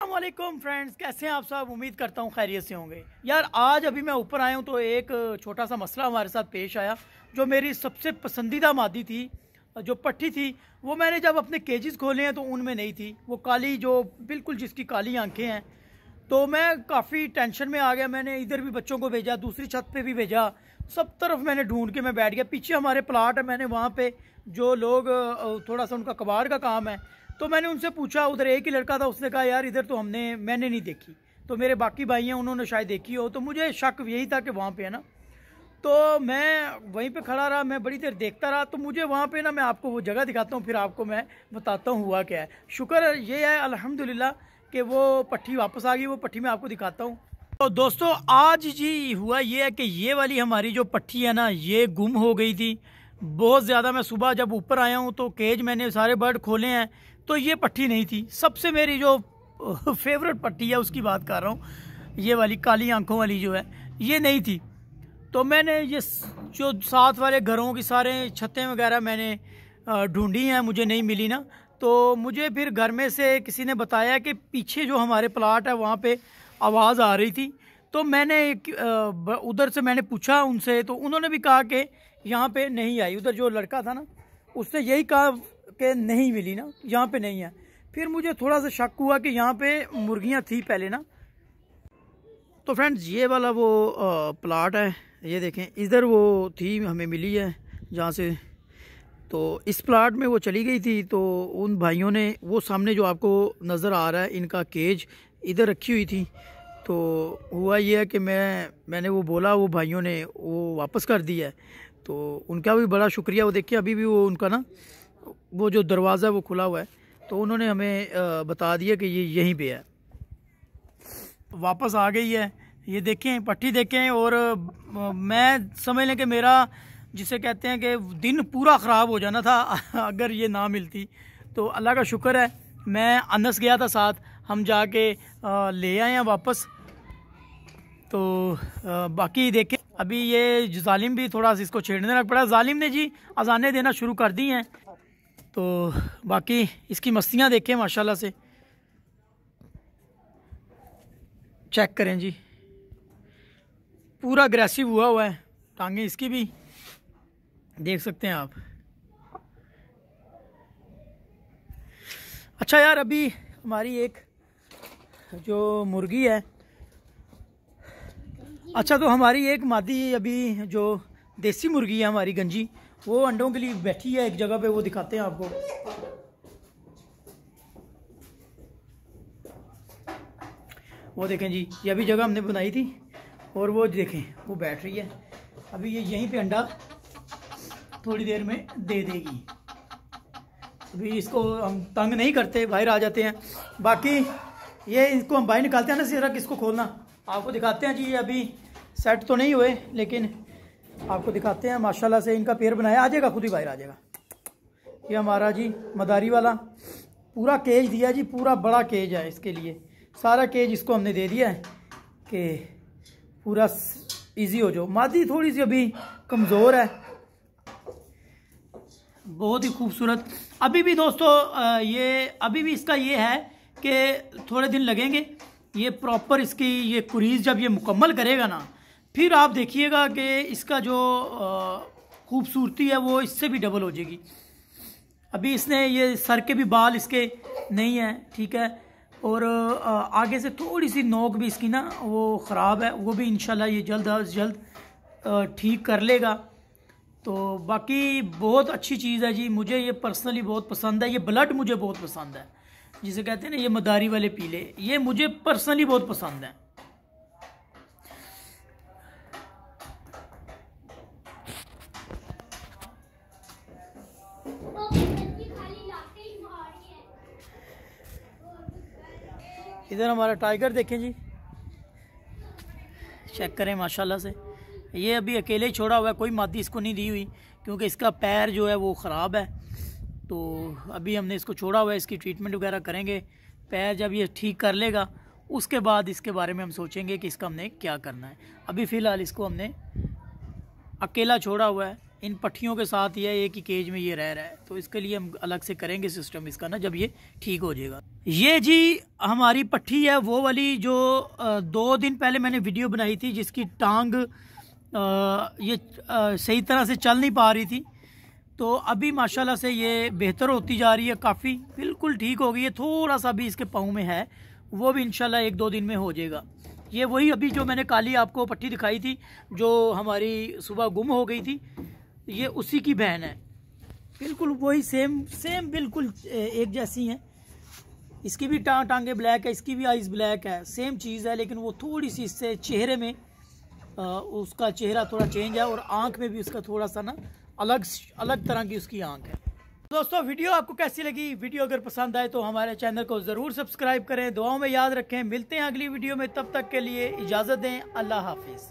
अस्सलामुअलैकुम फ्रेंड्स, कैसे हैं आप सब। उम्मीद करता हूँ खैरियत से होंगे। यार आज अभी मैं ऊपर आया हूँ तो एक छोटा सा मसला हमारे साथ पेश आया। जो मेरी सबसे पसंदीदा मादी थी, जो पट्टी थी, वो मैंने जब अपने केजेस खोले हैं तो उनमें नहीं थी। वो काली, जो बिल्कुल जिसकी काली आंखें हैं। तो मैं काफ़ी टेंशन में आ गया। मैंने इधर भी बच्चों को भेजा, दूसरी छत पे भी भेजा, सब तरफ मैंने ढूंढ के मैं बैठ गया। पीछे हमारे प्लाट है, मैंने वहाँ पे जो लोग थोड़ा सा उनका कबाड़ का काम है, तो मैंने उनसे पूछा। उधर एक ही लड़का था, उसने कहा यार इधर तो मैंने नहीं देखी। तो मेरे बाकी भाई हैं, उन्होंने शायद देखी हो। तो मुझे शक यही था कि वहाँ पे है ना। तो मैं वहीं पे खड़ा रहा, मैं बड़ी देर देखता रहा। तो मुझे वहाँ पे ना, मैं आपको वो जगह दिखाता हूँ, फिर आपको मैं बताता हूँ हुआ क्या है। शुक्र ये है अल्हम्दुलिल्लाह कि वो पट्टी वापस आ गई। वो पट्टी मैं आपको दिखाता हूँ। तो दोस्तों आज जी हुआ ये है कि ये वाली हमारी जो पट्टी है ना, ये गुम हो गई थी बहुत ज़्यादा। मैं सुबह जब ऊपर आया हूँ तो केज मैंने सारे बर्ड खोले हैं, तो ये पट्टी नहीं थी। सबसे मेरी जो फेवरेट पट्टी है उसकी बात कर रहा हूँ, ये वाली काली आंखों वाली जो है, ये नहीं थी। तो मैंने ये जो साथ वाले घरों की सारे छतें वगैरह मैंने ढूंढी हैं, मुझे नहीं मिली ना। तो मुझे फिर घर में से किसी ने बताया कि पीछे जो हमारे प्लाट है वहाँ पे आवाज़ आ रही थी। तो मैंने उधर से मैंने पूछा उनसे, तो उन्होंने भी कहा कि यहाँ पे नहीं आई। उधर जो लड़का था ना, उसने यही कहा कि नहीं मिली ना, यहाँ पे नहीं है। फिर मुझे थोड़ा सा शक हुआ कि यहाँ पे मुर्गियाँ थी पहले ना। तो फ्रेंड्स ये वाला वो प्लाट है, ये देखें, इधर वो थी, हमें मिली है जहाँ से। तो इस प्लाट में वो चली गई थी। तो उन भाइयों ने वो सामने जो आपको नज़र आ रहा है, इनका केज इधर रखी हुई थी। तो हुआ ये है कि मैंने वो बोला, वो भाइयों ने वो वापस कर दिया है। तो उनका भी बड़ा शुक्रिया। वो देखिए अभी भी वो उनका ना, वो जो दरवाज़ा है वो खुला हुआ है। तो उन्होंने हमें बता दिया कि ये यहीं पे है। वापस आ गई है, ये देखें पट्टी देखें। और मैं समझ लें कि मेरा, जिसे कहते हैं कि दिन पूरा ख़राब हो जाना था अगर ये ना मिलती। तो अल्लाह का शुक्र है, मैं अनस गया था साथ, हम जाके ले आए हैं वापस। तो बाकी देखें, अभी ये जालिम भी थोड़ा सा इसको छेड़ने लग पड़ा। जालिम ने जी अजानें देना शुरू कर दी हैं। तो बाकी इसकी मस्तियाँ देखें, माशाल्लाह से चेक करें जी, पूरा अग्रेसिव हुआ है। टांगे इसकी भी देख सकते हैं आप। अच्छा यार, अभी हमारी एक जो मुर्गी है, अच्छा तो हमारी एक मादी अभी जो देसी मुर्गी है हमारी गंजी, वो अंडों के लिए बैठी है एक जगह पे। वो दिखाते हैं आपको। वो देखें जी, ये अभी जगह हमने बनाई थी और वो देखें वो बैठ रही है। अभी ये यहीं पे अंडा थोड़ी देर में दे देगी। अभी इसको हम तंग नहीं करते, बाहर आ जाते हैं। बाकी ये इसको हम बाहर निकालते हैं ना, सिरा किसको खोलना आपको दिखाते हैं जी। ये अभी सेट तो नहीं हुए, लेकिन आपको दिखाते हैं। माशाल्लाह से इनका पैर बनाया, आ जाएगा खुद ही बाहर आ जाएगा। ये हमारा जी मदारी वाला पूरा केज दिया जी, पूरा बड़ा केज है इसके लिए। सारा केज इसको हमने दे दिया है कि पूरा इजी हो जाओ। मादी थोड़ी सी अभी कमज़ोर है, बहुत ही खूबसूरत। अभी भी दोस्तों ये अभी भी इसका ये है कि थोड़े दिन लगेंगे ये प्रॉपर इसकी ये कुरीज जब ये मुकम्मल करेगा ना, फिर आप देखिएगा कि इसका जो खूबसूरती है वो इससे भी डबल हो जाएगी। अभी इसने ये सर के भी बाल इसके नहीं हैं, ठीक है। और आगे से थोड़ी सी नोक भी इसकी ना वो ख़राब है, वो भी इंशाल्लाह ये जल्द अज जल्द ठीक कर लेगा। तो बाकी बहुत अच्छी चीज़ है जी, मुझे ये पर्सनली बहुत पसंद है। ये ब्लड मुझे बहुत पसंद है, जिसे कहते हैं ना ये मदारी वाले पीले, ये मुझे पर्सनली बहुत पसंद है। इधर हमारा टाइगर देखें जी, चेक करें माशाल्लाह से। ये अभी अकेले ही छोड़ा हुआ है, कोई मादी इसको नहीं दी हुई, क्योंकि इसका पैर जो है वो ख़राब है। तो अभी हमने इसको छोड़ा हुआ है, इसकी ट्रीटमेंट वगैरह करेंगे। पैर जब ये ठीक कर लेगा उसके बाद इसके बारे में हम सोचेंगे कि इसका हमने क्या करना है। अभी फ़िलहाल इसको हमने अकेला छोड़ा हुआ है, इन पट्टियों के साथ ये एक ही केज में ये रह रहा है। तो इसके लिए हम अलग से करेंगे सिस्टम इसका ना, जब ये ठीक हो जाएगा। ये जी हमारी पट्ठी है, वो वाली जो 2 दिन पहले मैंने वीडियो बनाई थी, जिसकी टांग ये सही तरह से चल नहीं पा रही थी। तो अभी माशाल्लाह से ये बेहतर होती जा रही है, काफ़ी बिल्कुल ठीक हो गई है। थोड़ा सा भी इसके पाँव में है, वो भी इंशाल्लाह 1-2 दिन में हो जाएगा। ये वही अभी जो मैंने काली आपको पट्टी दिखाई थी, जो हमारी सुबह गुम हो गई थी, ये उसी की बहन है। बिल्कुल वही सेम सेम बिल्कुल एक जैसी हैं। इसकी भी टांगे ब्लैक है, इसकी भी आइज़ ब्लैक है, सेम चीज़ है। लेकिन वो थोड़ी सी इससे चेहरे में उसका चेहरा थोड़ा चेंज है, और आंख में भी उसका थोड़ा सा ना अलग अलग तरह की उसकी आंख है। दोस्तों वीडियो आपको कैसी लगी? वीडियो अगर पसंद आए तो हमारे चैनल को ज़रूर सब्सक्राइब करें, दुआओं में याद रखें। मिलते हैं अगली वीडियो में, तब तक के लिए इजाज़त दें। अल्लाह हाफिज़।